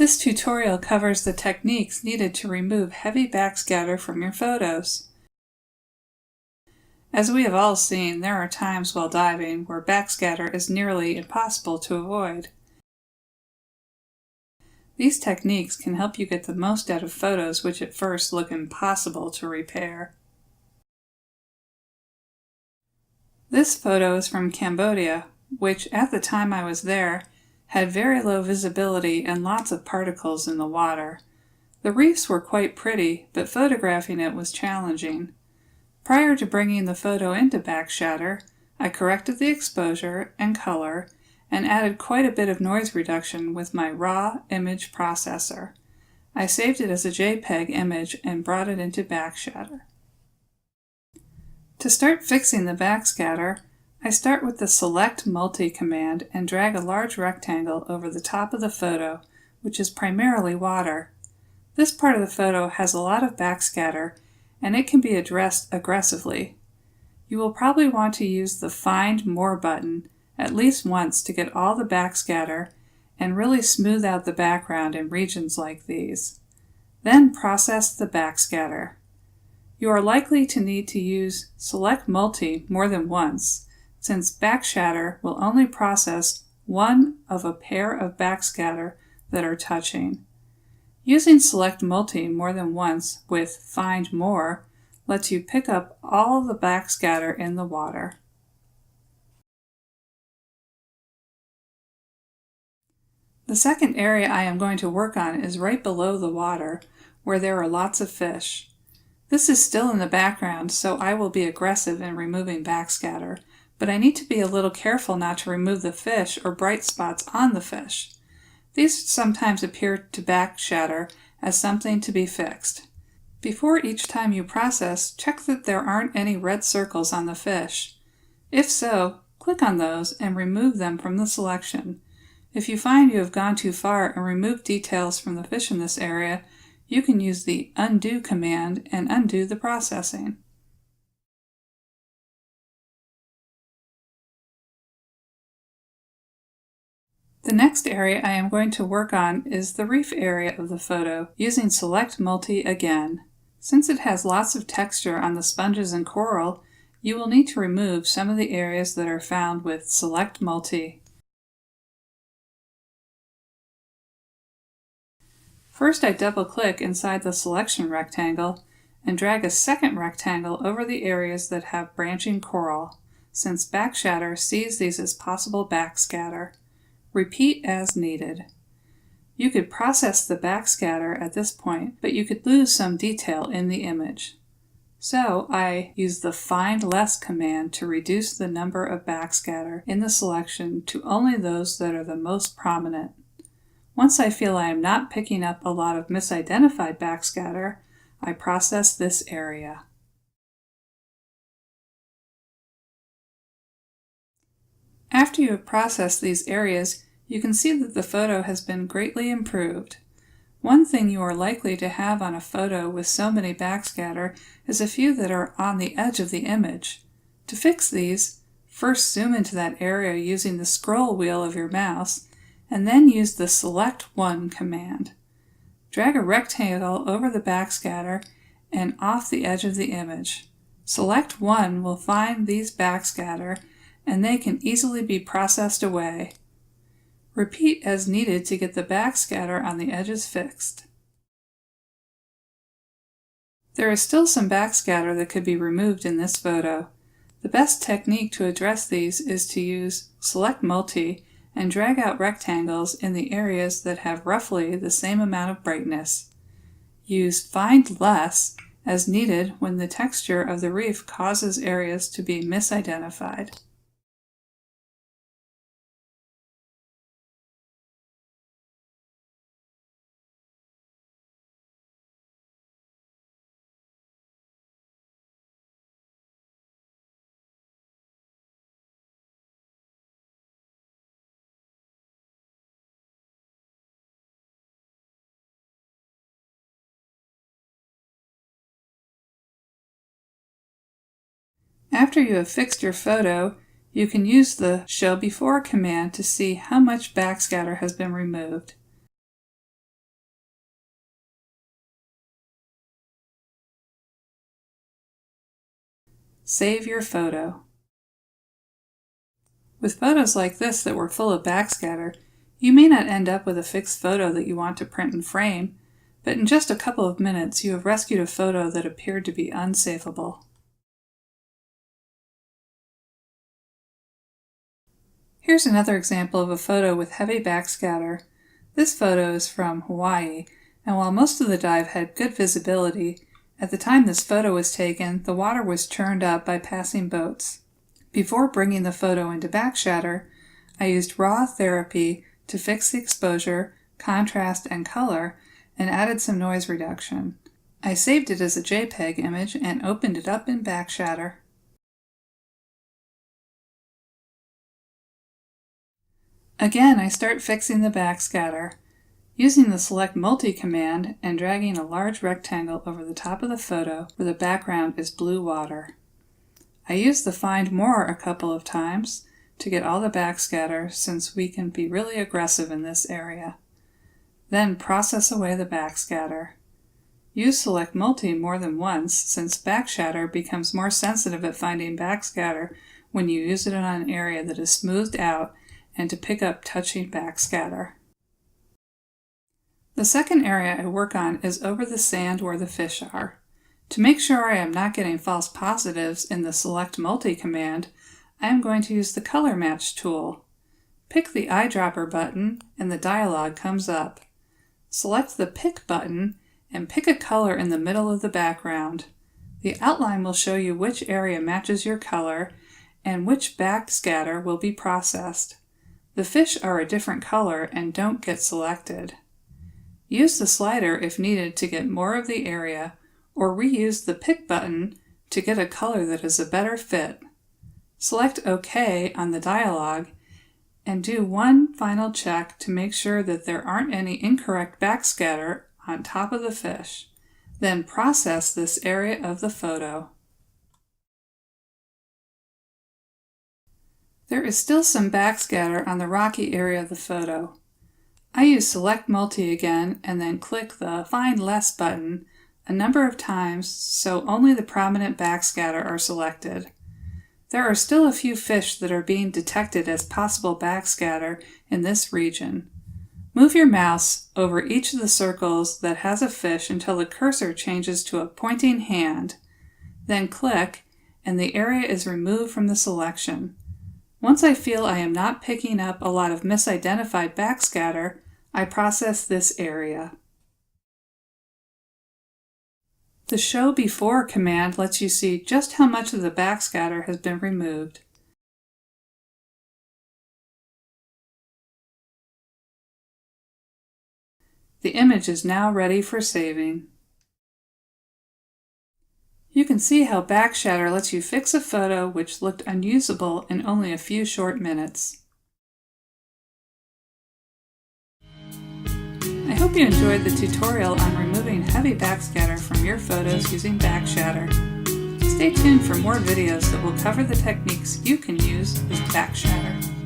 This tutorial covers the techniques needed to remove heavy backscatter from your photos. As we have all seen, there are times while diving where backscatter is nearly impossible to avoid. These techniques can help you get the most out of photos which at first look impossible to repair. This photo is from Cambodia, which at the time I was there had very low visibility and lots of particles in the water. The reefs were quite pretty, but photographing it was challenging. Prior to bringing the photo into BackShatter, I corrected the exposure and color and added quite a bit of noise reduction with my raw image processor. I saved it as a JPEG image and brought it into BackShatter. To start fixing the backscatter, I start with the Select Multi command and drag a large rectangle over the top of the photo, which is primarily water. This part of the photo has a lot of backscatter, and it can be addressed aggressively. You will probably want to use the Find More button at least once to get all the backscatter and really smooth out the background in regions like these. Then process the backscatter. You are likely to need to use Select Multi more than once, since BackShatter will only process one of a pair of backscatter that are touching. Using Select Multi more than once with Find More lets you pick up all the backscatter in the water. The second area I am going to work on is right below the water, where there are lots of fish. This is still in the background, so I will be aggressive in removing backscatter, but I need to be a little careful not to remove the fish or bright spots on the fish. These sometimes appear to BackShatter as something to be fixed. Before each time you process, check that there aren't any red circles on the fish. If so, click on those and remove them from the selection. If you find you have gone too far and removed details from the fish in this area, you can use the Undo command and undo the processing. The next area I am going to work on is the reef area of the photo, using Select Multi again. Since it has lots of texture on the sponges and coral, you will need to remove some of the areas that are found with Select Multi. First, I double-click inside the selection rectangle and drag a second rectangle over the areas that have branching coral, since BackShatter sees these as possible backscatter. Repeat as needed. You could process the backscatter at this point, but you could lose some detail in the image. So I use the Find Less command to reduce the number of backscatter in the selection to only those that are the most prominent. Once I feel I am not picking up a lot of misidentified backscatter, I process this area. After you have processed these areas, you can see that the photo has been greatly improved. One thing you are likely to have on a photo with so many backscatter is a few that are on the edge of the image. To fix these, first zoom into that area using the scroll wheel of your mouse, and then use the Select One command. Drag a rectangle over the backscatter and off the edge of the image. Select One will find these backscatter, and they can easily be processed away. Repeat as needed to get the backscatter on the edges fixed. There is still some backscatter that could be removed in this photo. The best technique to address these is to use Select Multi and drag out rectangles in the areas that have roughly the same amount of brightness. Use Find Less as needed when the texture of the reef causes areas to be misidentified. After you have fixed your photo, you can use the Show Before command to see how much backscatter has been removed. Save your photo. With photos like this that were full of backscatter, you may not end up with a fixed photo that you want to print and frame, but in just a couple of minutes you have rescued a photo that appeared to be unsavable. Here's another example of a photo with heavy backscatter. This photo is from Hawaii, and while most of the dive had good visibility, at the time this photo was taken, the water was churned up by passing boats. Before bringing the photo into BackShatter, I used raw therapy to fix the exposure, contrast, and color, and added some noise reduction. I saved it as a JPEG image and opened it up in BackShatter. Again, I start fixing the backscatter. Using the Select Multi command and dragging a large rectangle over the top of the photo where the background is blue water. I use the Find More a couple of times to get all the backscatter, since we can be really aggressive in this area. Then process away the backscatter. Use Select Multi more than once, since BackShatter becomes more sensitive at finding backscatter when you use it on an area that is smoothed out and to pick up touching backscatter. The second area I work on is over the sand where the fish are. To make sure I am not getting false positives in the Select Multi command, I am going to use the Color Match tool. Pick the eyedropper button and the dialog comes up. Select the Pick button and pick a color in the middle of the background. The outline will show you which area matches your color and which backscatter will be processed. The fish are a different color and don't get selected. Use the slider if needed to get more of the area, or reuse the Pick button to get a color that is a better fit. Select OK on the dialog and do one final check to make sure that there aren't any incorrect backscatter on top of the fish. Then process this area of the photo. There is still some backscatter on the rocky area of the photo. I use Select Multi again and then click the Find Less button a number of times so only the prominent backscatter are selected. There are still a few fish that are being detected as possible backscatter in this region. Move your mouse over each of the circles that has a fish until the cursor changes to a pointing hand. Then click and the area is removed from the selection. Once I feel I am not picking up a lot of misidentified backscatter, I process this area. The Show Before command lets you see just how much of the backscatter has been removed. The image is now ready for saving. You can see how BackShatter lets you fix a photo which looked unusable in only a few short minutes. I hope you enjoyed the tutorial on removing heavy backscatter from your photos using BackShatter. Stay tuned for more videos that will cover the techniques you can use with BackShatter.